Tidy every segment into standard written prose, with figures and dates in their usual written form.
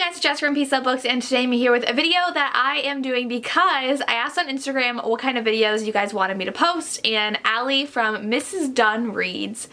guys, it's Jessica from PSU Books, and today I'm here with a video that I am doing because I asked on Instagram what kind of videos you guys wanted me to post, and Allie from Mrs. Dunn Reads.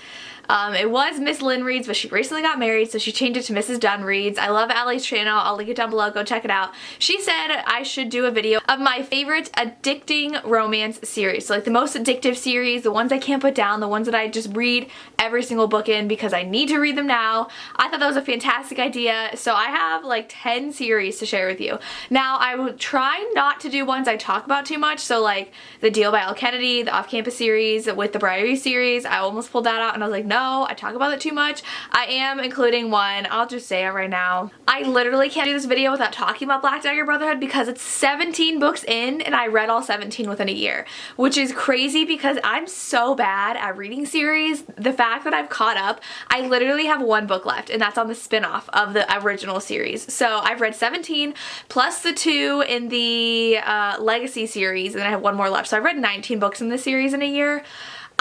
It was Miss Lynn Reads, but she recently got married, so she changed it to Mrs. Dunn Reads. I love Allie's channel. I'll link it down below. Go check it out. She said I should do a video of my favorite addicting romance series. So like the most addictive series, the ones I can't put down, the ones that I just read every single book in because I need to read them now. I thought that was a fantastic idea. So I have like 10 series to share with you. Now I will try not to do ones I talk about too much. So like The Deal by Al Kennedy, the off-campus series with the Brotherhood series. I almost pulled that out and I was like, no, I talk about it too much. I am including one. I'll just say it right now. I literally can't do this video without talking about Black Dagger Brotherhood because it's 17 books in and I read all 17 within a year, which is crazy because I'm so bad at reading series. The fact that I've caught up, I literally have one book left and that's on the spin-off of the original series. So I've read 17 plus the 2 in the Legacy series, and then I have one more left. So I've read 19 books in this series in a year.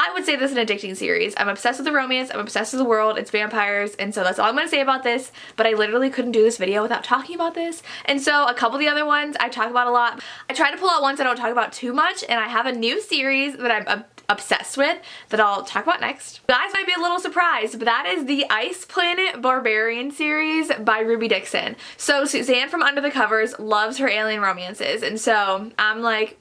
I would say this is an addicting series. I'm obsessed with the romance, I'm obsessed with the world, it's vampires, and so that's all I'm going to say about this, but I literally couldn't do this video without talking about this. And so a couple of the other ones I talk about a lot. I try to pull out ones I don't talk about too much, and I have a new series that I'm obsessed with that I'll talk about next. You guys might be a little surprised, but that is the Planet Barbarians series by Ruby Dixon. So Suzanne from Under the Covers loves her alien romances, and so I'm like,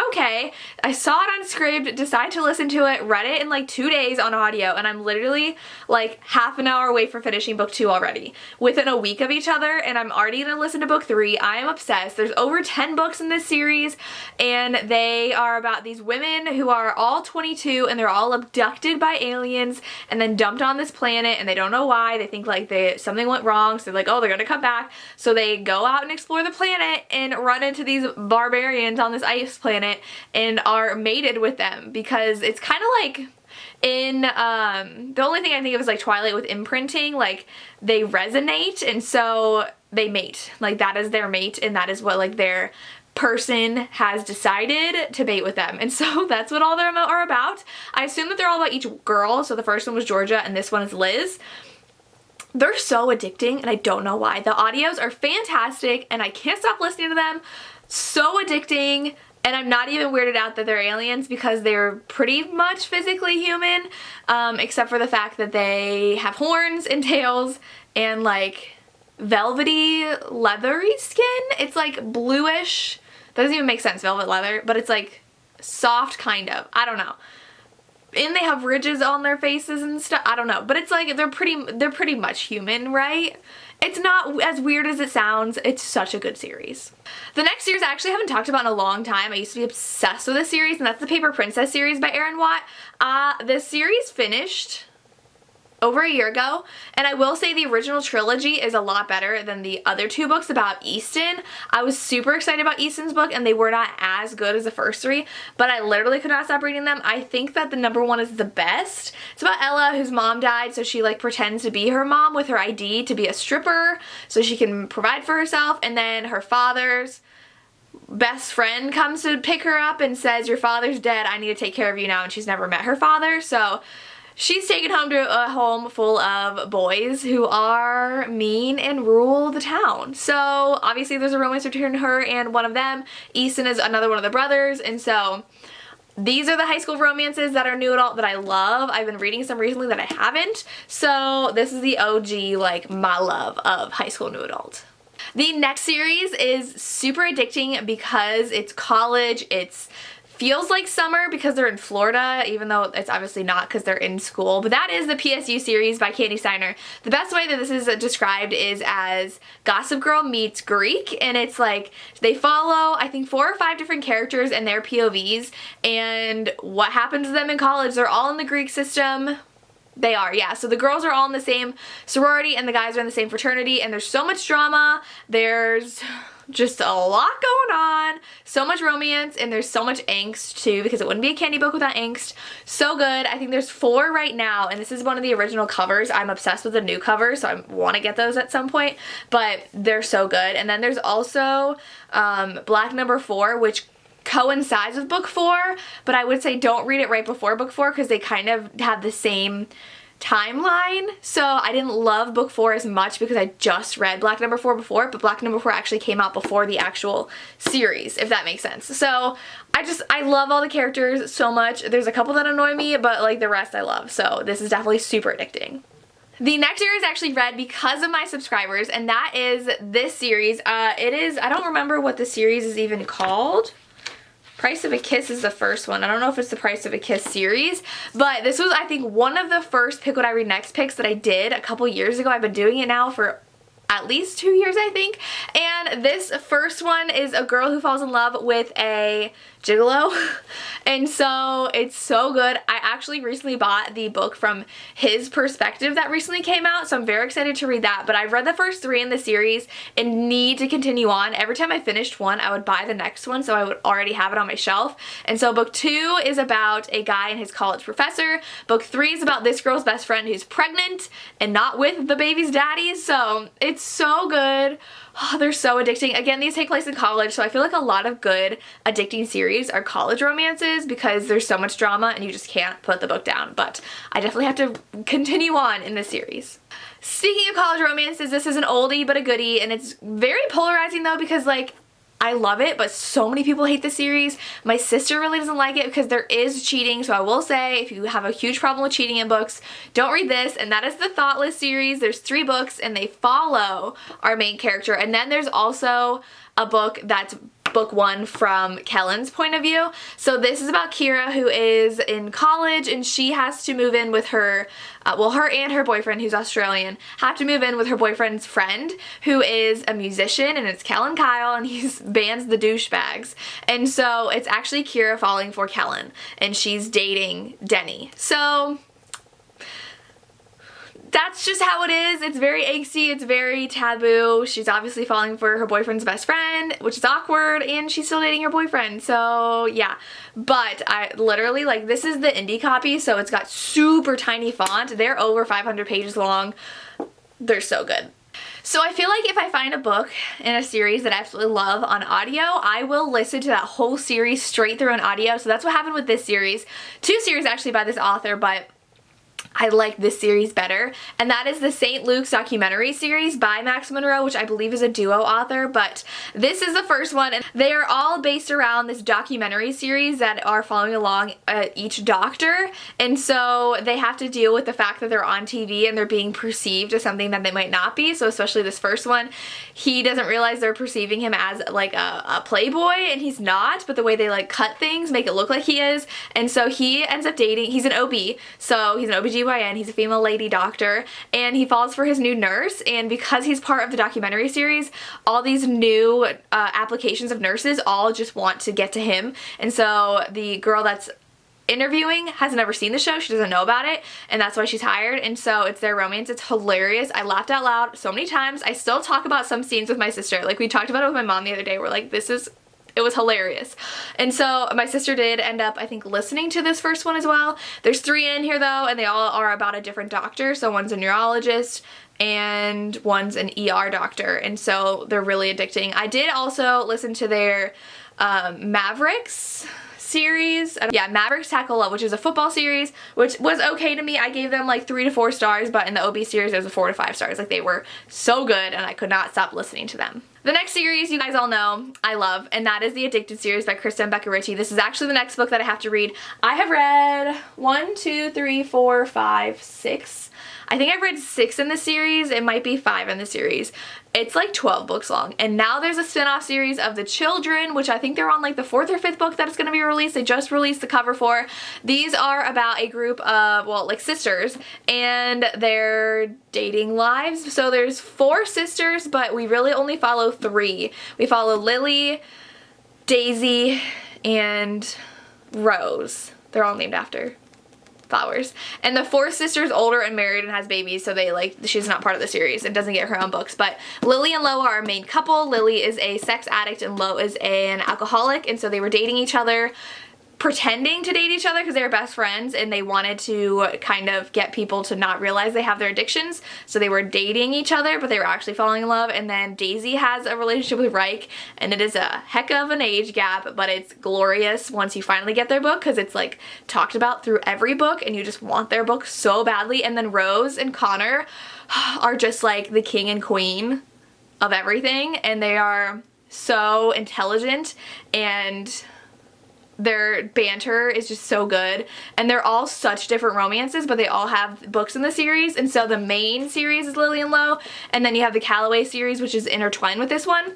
okay, I saw it on Scribd, decided to listen to it, read it in like 2 days on audio, and I'm literally like half an hour away from finishing book 2 already. Within a week of each other, and I'm already gonna listen to book 3. I am obsessed. There's over 10 books in this series, and they are about these women who are all 22, and they're all abducted by aliens, and then dumped on this planet, and they don't know why. They think like something went wrong, so they're like, oh, they're gonna come back. So they go out and explore the planet, and run into these barbarians on this ice planet, and are mated with them, because it's kind of like in the only thing I think of is like Twilight with imprinting, like they resonate and so they mate, like that is their mate, and that is what like their person has decided to mate with them, and so that's what all them are about. I assume that they're all about each girl, so the first one was Georgia and this one is Liz. They're so addicting and I don't know why. The audios are fantastic and I can't stop listening to them. So addicting. And I'm not even weirded out that they're aliens because they're pretty much physically human, except for the fact that they have horns and tails and like velvety, leathery skin. It's like bluish. That doesn't even make sense, velvet leather, but it's like soft kind of. I don't know. And they have ridges on their faces and stuff. I don't know, but it's like they're pretty much human, right? It's not as weird as it sounds. It's such a good series. The next series I actually haven't talked about in a long time. I used to be obsessed with this series, and that's the Paper Princess series by Erin Watt. This series finished over a year ago, and I will say the original trilogy is a lot better than the other 2 books about Easton. I was super excited about Easton's book, and they were not as good as the first 3, but I literally could not stop reading them. I think that the number 1 is the best. It's about Ella, whose mom died, so she like pretends to be her mom with her ID to be a stripper so she can provide for herself, and then her father's best friend comes to pick her up and says, your father's dead, I need to take care of you now, and she's never met her father, so she's taken home to a home full of boys who are mean and rule the town. So obviously there's a romance between her and one of them. Easton is another one of the brothers, and so these are the high school romances that are new adult that I love. I've been reading some recently that I haven't, so this is the OG, like my love of high school new adult. The next series is super addicting because it's college, it's feels like summer because they're in Florida, even though it's obviously not because they're in school, but that is the PSU series by Candy Steiner. The best way that this is described is as Gossip Girl meets Greek, and it's like they follow I think 4 or 5 different characters and their POVs and what happens to them in college. They're all in the Greek system. They are, yeah. So the girls are all in the same sorority and the guys are in the same fraternity, and there's so much drama. There's just a lot going on, so much romance, and there's so much angst too, because it wouldn't be a candy book without angst. So good. I think there's 4 right now, and this is one of the original covers. I'm obsessed with the new covers, so I want to get those at some point, but they're so good. And then there's also Black number 4, which coincides with book 4, but I would say don't read it right before book 4 because they kind of have the same timeline, so I didn't love book 4 as much because I just read Black Number 4 before, but Black Number 4 actually came out before the actual series, if that makes sense. So I love all the characters so much. There's a couple that annoy me, but like the rest I love, so this is definitely super addicting. The next series I actually read because of my subscribers, and that is this series. It is, I don't remember what the series is even called. Price of a Kiss is the first one. I don't know if it's the Price of a Kiss series, but this was, I think, one of the first Pick What I Read Next picks that I did a couple years ago. I've been doing it now for at least 2 years, I think. And this first one is a girl who falls in love with a gigolo. And so it's so good. I actually recently bought the book from his perspective that recently came out, so I'm very excited to read that. But I've read the first 3 in the series and need to continue on. Every time I finished one, I would buy the next one, so I would already have it on my shelf. And so book 2 is about a guy and his college professor. Book 3 is about this girl's best friend who's pregnant and not with the baby's daddy. So it's so good. Oh, they're so addicting. Again, these take place in college, so I feel like a lot of good addicting series are college romances because there's so much drama and you just can't put the book down. But I definitely have to continue on in this series. Speaking of college romances, this is an oldie but a goodie, and it's very polarizing though because like I love it, but so many people hate the series. My sister really doesn't like it because there is cheating, so I will say if you have a huge problem with cheating in books, don't read this, and that is the Thoughtless series. There's 3 books and they follow our main character, and then there's also a book that's book 1 from Kellen's point of view. So this is about Kira, who is in college and she has to move in with her, well, her and her boyfriend, who's Australian, have to move in with her boyfriend's friend, who is a musician, and it's Kellen Kyle, and he bands the Douchebags. And so it's actually Kira falling for Kellen, and she's dating Denny. So that's just how it is. It's very angsty, it's very taboo. She's obviously falling for her boyfriend's best friend, which is awkward, and she's still dating her boyfriend, so yeah. But I literally, like, this is the indie copy, so it's got super tiny font. They're over 500 pages long. They're so good. So I feel like if I find a book in a series that I absolutely love on audio, I will listen to that whole series straight through on audio. So that's what happened with this series. 2 series actually by this author, but I like this series better, and that is the St. Luke's documentary series by Max Monroe, which I believe is a duo author, but this is the first one, and they are all based around this documentary series that are following along each doctor, and so they have to deal with the fact that they're on TV and they're being perceived as something that they might not be. So especially this first one, he doesn't realize they're perceiving him as like a playboy, and he's not, but the way they like cut things make it look like he is, and so he ends up dating, he's an OB, so he's an OBGYN, he's a female lady doctor, and he falls for his new nurse, and because he's part of the documentary series, all these new applications of nurses all just want to get to him, and so the girl that's interviewing has never seen the show, she doesn't know about it, and that's why she's hired, and so it's their romance. It's hilarious. I laughed out loud so many times. I still talk about some scenes with my sister. Like we talked about it with my mom the other day. We're like, it was hilarious. And so my sister did end up, I think, listening to this first one as well. There's 3 in here though, and they all are about a different doctor. So one's a neurologist and one's an ER doctor, and so they're really addicting. I did also listen to their Mavericks series. Yeah, Mavericks Tackle Love, which is a football series, which was okay to me. I gave them like 3 to 4 stars, but in the OB series it was a 4 to 5 stars. Like they were so good and I could not stop listening to them. The next series you guys all know I love, and that is the Addicted series by Krista and Becca Ritchie. This is actually the next book that I have to read. I have read 1, 2, 3, 4, 5, 6. I think I've read 6 in the series. It might be 5 in the series. It's like 12 books long. And now there's a spin-off series of The Children, which I think they're on like the 4th or 5th book that is going to be released. They just released the cover for. These are about a group of, well, like sisters and their dating lives. So there's 4 sisters, but we really only follow 3. We follow Lily, Daisy, and Rose. They're all named after flowers. And the 4th sister's older and married and has babies, so they like, she's not part of the series and doesn't get her own books. But Lily and Lo are our main couple. Lily is a sex addict and Lo is an alcoholic, and so they were dating each other pretending to date each other because they were best friends, and they wanted to kind of get people to not realize they have their addictions. So they were dating each other, but they were actually falling in love. And then Daisy has a relationship with Reich, and it is a heck of an age gap, but it's glorious once you finally get their book, because it's like talked about through every book and you just want their book so badly. And then Rose and Connor are just like the king and queen of everything, and they are so intelligent, and their banter is just so good, and they're all such different romances, but they all have books in the series. And so the main series is Lily and Lo, and then you have the Calloway series, which is intertwined with this one.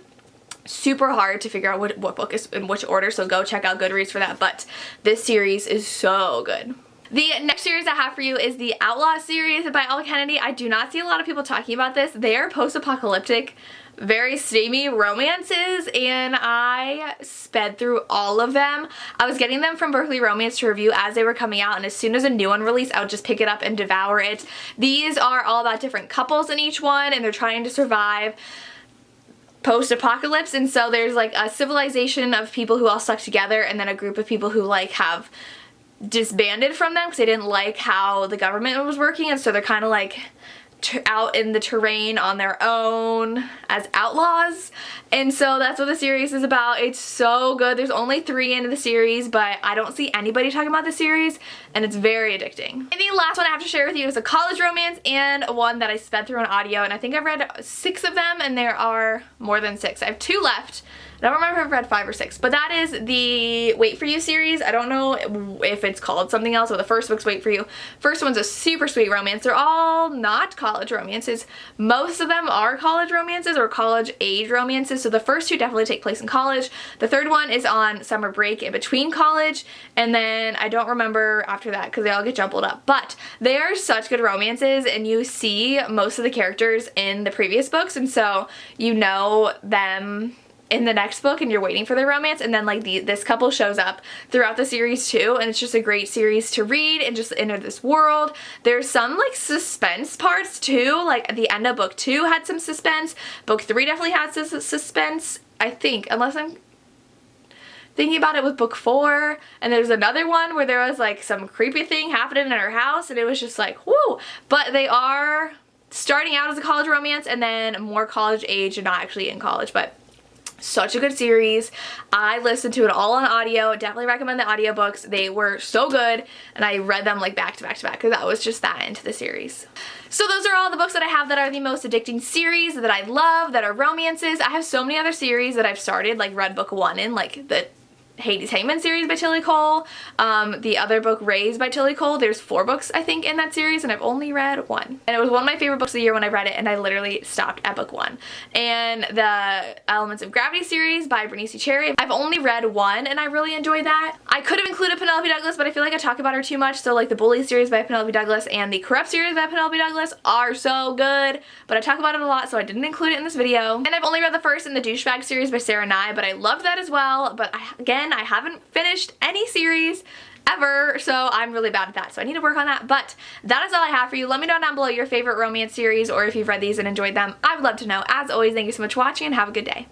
Super hard to figure out what book is in which order, so go check out Goodreads for that, but this series is so good. The next series I have for you is the Outlaws series by Elle Kennedy. I do not see a lot of people talking about this. They are post-apocalyptic, very steamy romances, and I sped through all of them. I was getting them from Berkeley Romance to review as they were coming out, and as soon as a new one released, I would just pick it up and devour it. These are all about different couples in each one, and they're trying to survive post-apocalypse. And so there's like a civilization of people who all stuck together, and then a group of people who like have disbanded from them because they didn't like how the government was working, and so they're kind of like out in the terrain on their own as outlaws. And so that's what the series is about. It's so good. There's only 3 in the series, but I don't see anybody talking about the series, and it's very addicting. And the last one I have to share with you is a college romance, and one that I sped through on audio, and I think I've read 6 of them, and there are more than 6. I have 2 left. I don't remember if I've read 5 or 6, but that is the Wait For You series. I don't know if it's called something else, or the first book's Wait For You. First one's a super sweet romance. They're all not college romances. Most of them are college romances or college age romances, so the first 2 definitely take place in college. The third one is on summer break in between college, and then I don't remember after that because they all get jumbled up. But they are such good romances, and you see most of the characters in the previous books, and so you know them in the next book, and you're waiting for their romance. And then like this couple shows up throughout the series too, and it's just a great series to read and just enter this world. There's some like suspense parts too, like the end of book 2 had some suspense. Book 3 definitely has this suspense, I think, unless I'm thinking about it with book 4. And there's another one where there was like some creepy thing happening in her house, and it was just like whoo. But they are starting out as a college romance, and then more college age and not actually in college. But such a good series. I listened to it all on audio. Definitely recommend the audiobooks. They were so good, and I read them like back to back to back because I was just that into the series. So those are all the books that I have that are the most addicting series that I love, that are romances. I have so many other series that I've started, like read book 1 in, like the Hades Hangman series by Tilly Cole, the other book Raised by Tilly Cole. There's 4 books I think in that series, and I've only read 1. And it was one of my favorite books of the year when I read it, and I literally stopped at book 1. And the Elements of Gravity series by Bernice Cherry, I've only read 1, and I really enjoyed that. I could have included Penelope Douglas, but I feel like I talk about her too much. So like the Bully series by Penelope Douglas and the Corrupt series by Penelope Douglas are so good, but I talk about it a lot, so I didn't include it in this video. And I've only read the first in the Douchebag series by Sarah Nye, but I loved that as well. But again, I haven't finished any series ever, so I'm really bad at that, so I need to work on that. But that is all I have for you. Let me know down below your favorite romance series, or if you've read these and enjoyed them. I would love to know. As always, thank you so much for watching, and have a good day.